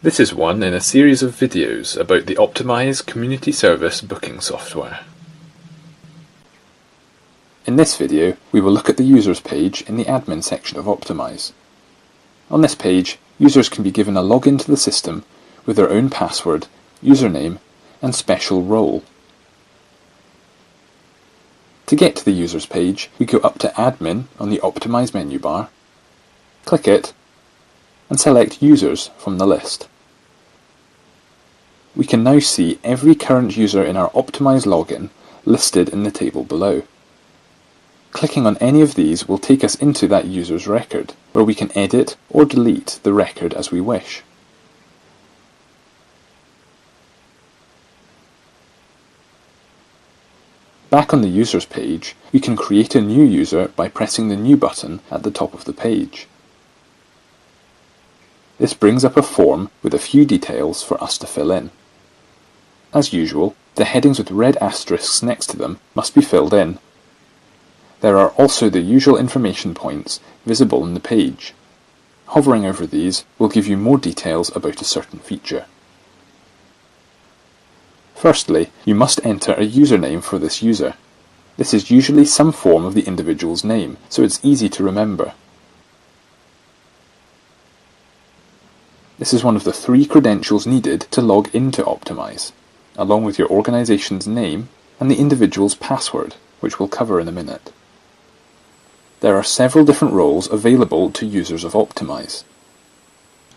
This is one in a series of videos about the OPTiMiSe community service booking software. In this video, we will look at the users page in the admin section of OPTiMiSe. On this page, users can be given a login to the system with their own password, username, and special role. To get to the users page, we go up to Admin on the OPTiMiSe menu bar, click it, and select Users from the list. We can now see every current user in our OPTiMiSe login listed in the table below. Clicking on any of these will take us into that user's record, where we can edit or delete the record as we wish. Back on the users page, we can create a new user by pressing the New button at the top of the page. This brings up a form with a few details for us to fill in. As usual, the headings with red asterisks next to them must be filled in. There are also the usual information points visible on the page. Hovering over these will give you more details about a certain feature. Firstly, you must enter a username for this user. This is usually some form of the individual's name, so it's easy to remember. This is one of the 3 credentials needed to log into OPTiMiSe, along with your organization's name and the individual's password, which we'll cover in a minute. There are several different roles available to users of OPTiMiSe.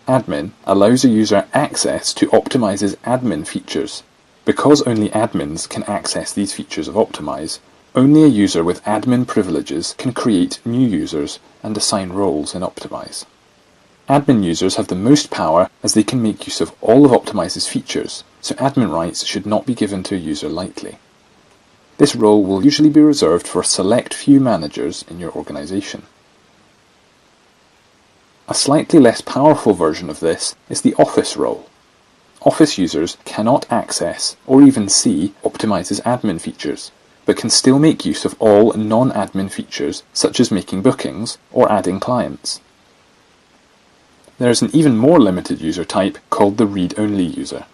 Admin allows a user access to OPTiMiSe's admin features. Because only admins can access these features of OPTiMiSe, only a user with admin privileges can create new users and assign roles in OPTiMiSe. Admin users have the most power as they can make use of all of OPTiMiSe's features, so admin rights should not be given to a user lightly. This role will usually be reserved for a select few managers in your organization. A slightly less powerful version of this is the Office role. Office users cannot access or even see OPTiMiSe's admin features, but can still make use of all non-admin features such as making bookings or adding clients. There is an even more limited user type called the read-only user.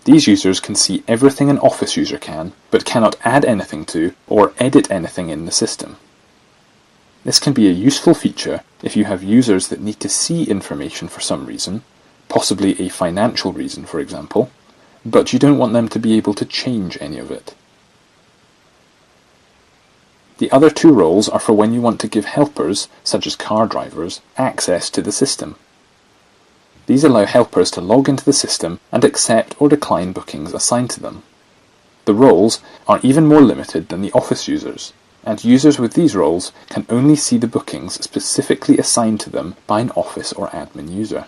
These users can see everything an Office user can, but cannot add anything to or edit anything in the system. This can be a useful feature if you have users that need to see information for some reason, possibly a financial reason for example, but you don't want them to be able to change any of it. The other 2 roles are for when you want to give helpers, such as car drivers, access to the system. These allow helpers to log into the system and accept or decline bookings assigned to them. The roles are even more limited than the Office users, and users with these roles can only see the bookings specifically assigned to them by an Office or admin user.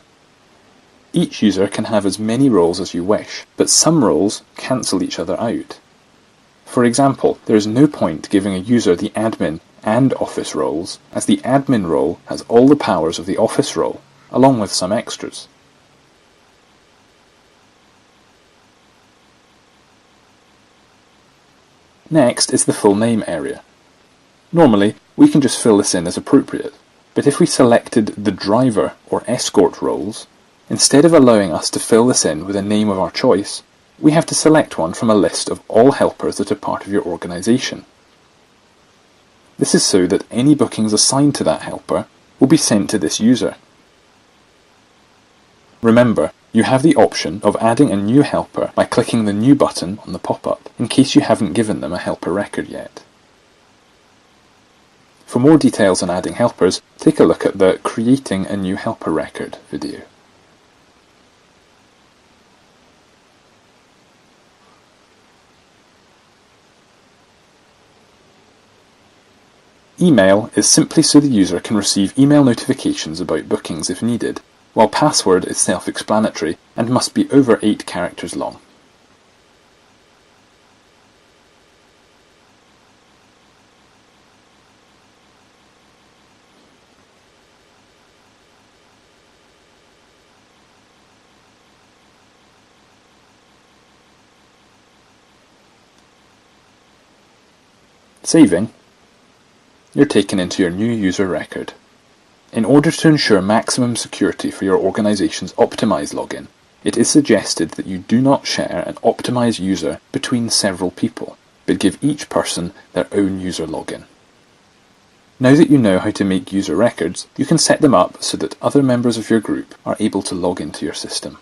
Each user can have as many roles as you wish, but some roles cancel each other out. For example, there is no point giving a user the admin and Office roles, as the admin role has all the powers of the Office role, along with some extras. Next is the full name area. Normally, we can just fill this in as appropriate, but if we selected the driver or escort roles, instead of allowing us to fill this in with a name of our choice, we have to select one from a list of all helpers that are part of your organization. This is so that any bookings assigned to that helper will be sent to this user. Remember, you have the option of adding a new helper by clicking the New button on the pop-up, in case you haven't given them a helper record yet. For more details on adding helpers, take a look at the Creating a New Helper Record video. Email is simply so the user can receive email notifications about bookings if needed, while password is self-explanatory and must be over 8 characters long. Saving, you're taken into your new user record. In order to ensure maximum security for your organization's OPTiMiSe login, it is suggested that you do not share an OPTiMiSe user between several people, but give each person their own user login. Now that you know how to make user records, you can set them up so that other members of your group are able to log into your system.